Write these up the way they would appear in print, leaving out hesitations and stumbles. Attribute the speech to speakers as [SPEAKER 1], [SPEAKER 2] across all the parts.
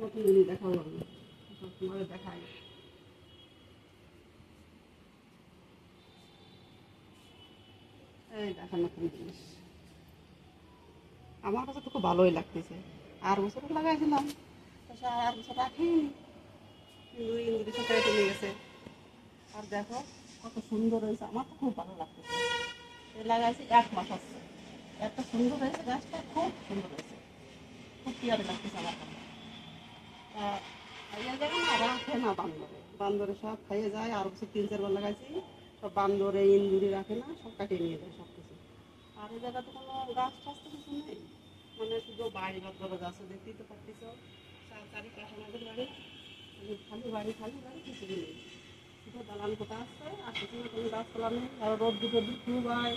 [SPEAKER 1] নতুন জিনিস দেখাবো আমি, তোমাদের দেখাই। এই দেখা নতুন জিনিস আমার কাছে তো খুব ভালোই লাগতেছে। আর বছর লাগাইছিলাম, আর বছর রাখি ইন্দুরি সাথে চলে গেছে। আর দেখো কত সুন্দর হয়েছে, আমার তো খুব ভালো লাগতেছে। লাগাইছি 1 মাস হচ্ছে, এত সুন্দর হয়েছে গাছটা, খুব সুন্দর হয়েছে, খুব পিয়ারে লাগতেছে আমার কাছে। খাইয়ে যাবে না, রাখে না বান্দরে, বান্দরে সব খাইয়ে যায়। আর বছর 3-4 বার লাগাইছি, সব বান্দরে ইন্দুরি রাখে না, সব কাটিয়ে নিয়ে যায় সব কিছু। আর এই জায়গাতে কোনো গাছ টাছ তো কিছু নেই, মানে শুধু বাড়ি ঘর গাছ দেখতেই তো পাচ্ছিস, চারিপাশে আমাদের বাড়ি, খালি বাড়ি খালি বাড়ি, কিছু নেই, শুধু দালান কোথা আসছে আর কিছু না, কোনো গাছপালা নেই। আর রোদ দুটো খুব হয়।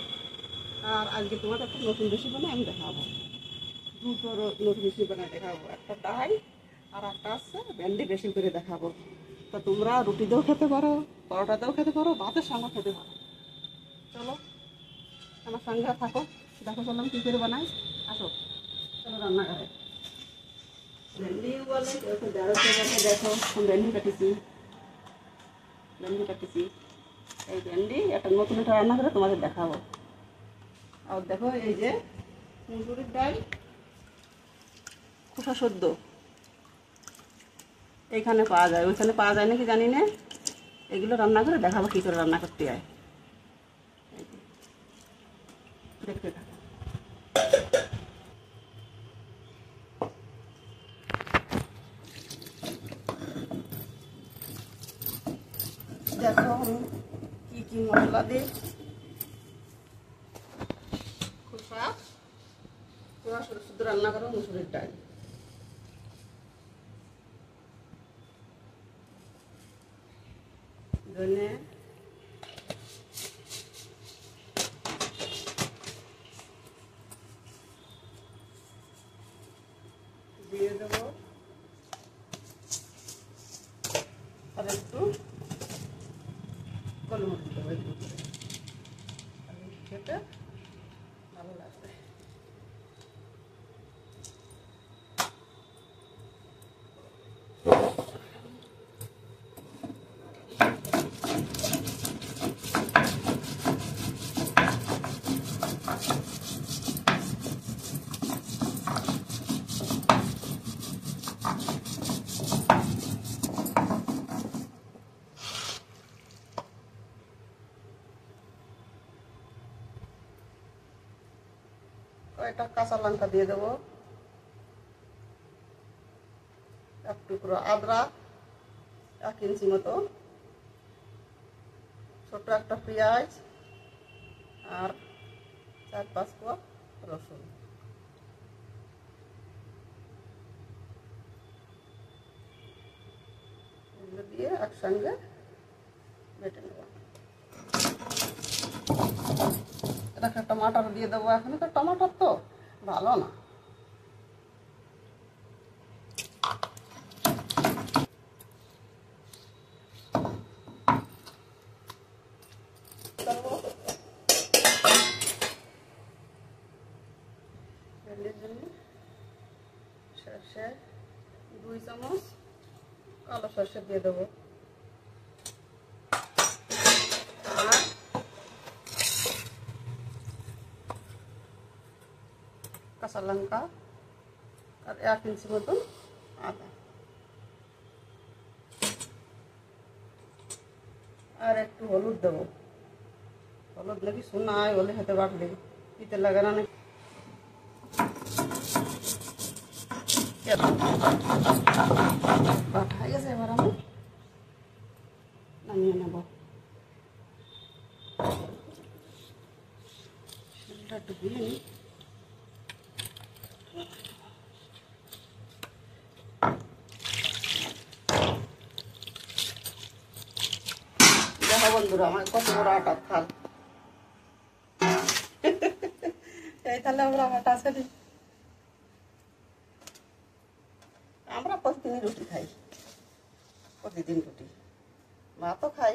[SPEAKER 1] আর আজকে তোমাদের একটা নতুন রেসিপি বানাই আমি দেখাবো, দুটো নতুন রেসিপি বানাই দেখাবো। একটা ডাই আর একটা আসছে ভেন্ডি বেশি করে দেখাবো। তা তোমরা রুটি দিয়েও খেতে পারো, পরোটা দিয়েও খেতে পারো, ভাতের সঙ্গে খেতে পারো। চলো আমার সঙ্গে থাকো, দেখো চললাম কী করে বানাই। আসো চলো রান্নাঘরে। ভেন্ডি বলে ঢেঁড়সে বলে, দেখো ভেন্ডি কাটিছি, এই ভেন্ডি একটা নতুন একটা রান্না করে তোমাদের দেখাবো। আর দেখো এই যে মুসুরির ডাল, খোসা সদ্য এইখানে পাওয়া যায়, ওইখানে পাওয়া যায় নাকি জানি না। এগুলো রান্না করে দেখাবো কী করে রান্না করতে হয়, দেখতে থাকো। দেখো আমি কী মশলা দিই, খোসা পুরো শুদ্ধ রান্না করো মুসুরির ডাল। ধনে, দিয়ে দেবো আর একটু গোলমরিচ দেবো, একটু খেতে ভালো লাগবে। কয়েকটা কাঁচা লঙ্কা দিয়ে দেবো, এক টুকরো আদা 1 ইঞ্চি মতো, ছোট একটা পেঁয়াজ আর 4-5 কোয়া রসুন। এগুলো দিয়ে একসঙ্গে বেটে নেব। একটা টমাটার দিয়ে দেবো, এখন তো টমাটার তো ভালো না। ভেন্ডির জন্য সর্ষে 2 চামচ, কালো সর্ষে দিয়ে দেবো, আর কাঁচা লঙ্কা আর 1 ইঞ্চি মতন আদা, আর একটু হলুদ দেবো। হলুদ নাকি শোনায় বলে খেতে বাটলে পিতে লাগে না নাকি। বাটা হয়ে গেছে, এবার আমি নামিয়ে নেব। একটু দিয়ে নিই। দেখো বন্ধুরা আমার কত বড় আটার থাল, এই তাহলে আমরা আটা আছে। আমরা প্রতিদিনই রুটি খাই, প্রতিদিন রুটি, ভাতও খাই,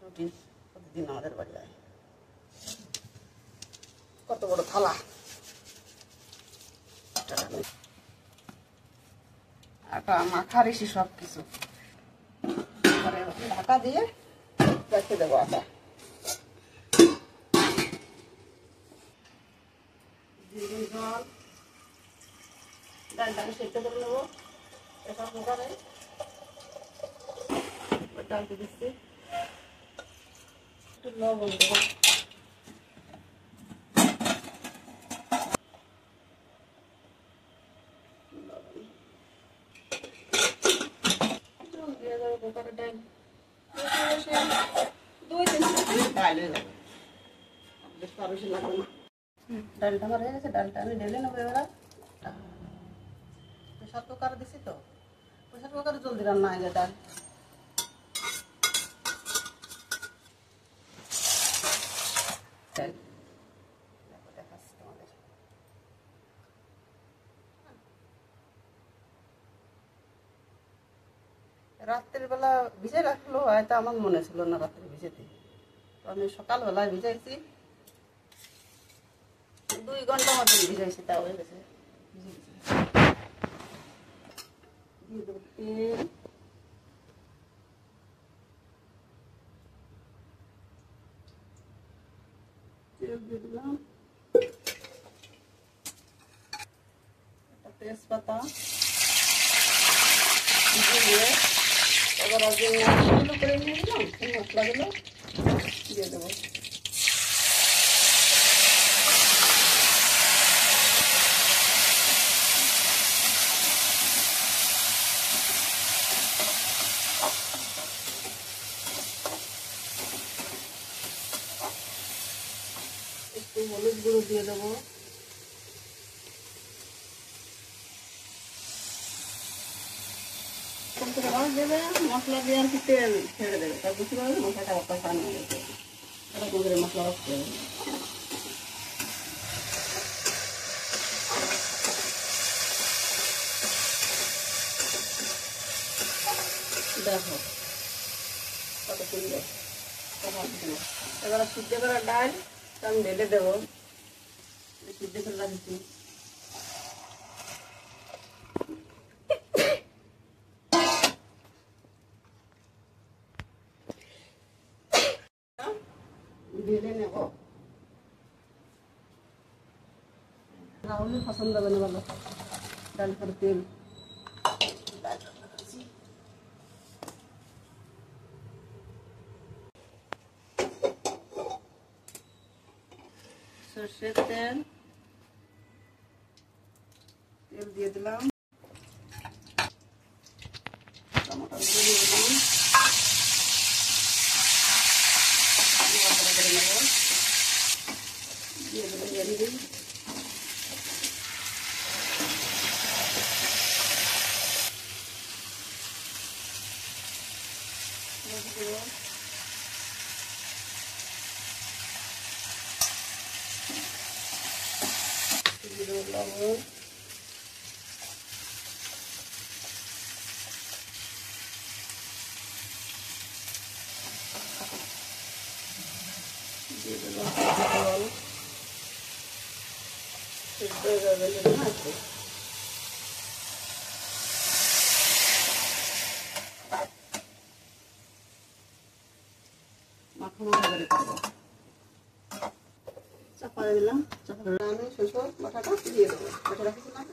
[SPEAKER 1] রুটি প্রতিদিন আমাদের বাড়ি হয়। কত বড় থালা, আটা মাখা রেসি সব কিছু ঢাকা দিয়ে রেখে দেবো আটা। জল ডালটাকে সেদ্ধ করে নেবো প্রেসার কুকারে। ডালতে দিচ্ছি একটু লবণ দেবো, দিয়ে দেবো কুকারে ডাল। 2-3 মিনিট ডাল হয়ে যাবে, বেশ আরো বেশি লাগবে না। ডালটা আমার হয়ে গেছে, ডালটা আমি ঢেলে নেবো এবার। প্রেসার কুকারে দিছি তো, প্রেসার কুকারে জলদি রান্না হয়ে যায় ডাল। দেখাচ্ছি তোমাদের। রাত্রের বেলা ভিজে রাখলো, হয়তো আমার মনে ছিল না রাত্রে ভিজেতে, তো আমি সকালবেলায় ভিজাইছি, 2 ঘন্টা মতন ভিজাইছি, তা হয়ে গেছে। দিয়ে দেবো তেল, তেল দিয়ে দিলাম, একটা তেজপাতা দিয়ে এবার যে মশলাগুলো করে নিয়ে দিলাম, সেই মশলাগুলো দিয়ে দেবো। একটু হলুদ গুঁড়ো দিয়ে দেবো, দেবে মশলা দিয়ে আর কি তেল ছেড়ে দেবে, তার বুঝতে পারবে মশলাটা কষা নিয়ে গেছে। এরকম করে মশলা রাখতে হবে। দেখো কত সুন্দর। এবার সিদ্ধ করা ডাল আমি ঢেলে দেবো, সিদ্ধ করে রাখছি। ঢেলে নেব, রাহুলের পছন্দ হবে না ভালো ডাল করে তেল। সর্ষের তেল, তেল দিয়ে দিলাম, টমেটো দিয়ে দিলাম, করে নেব, দিয়ে দেবো ভেন্ডি, লবণ, দিয়ে দেবো জল, সিদ্ধ হয়ে যাবে আছে। মাখা মাখা করে করবো, চাপা দিলাম, চাপা আমি শস্য বাটাটা দিয়ে দেবো, বাটা রাখছিলাম।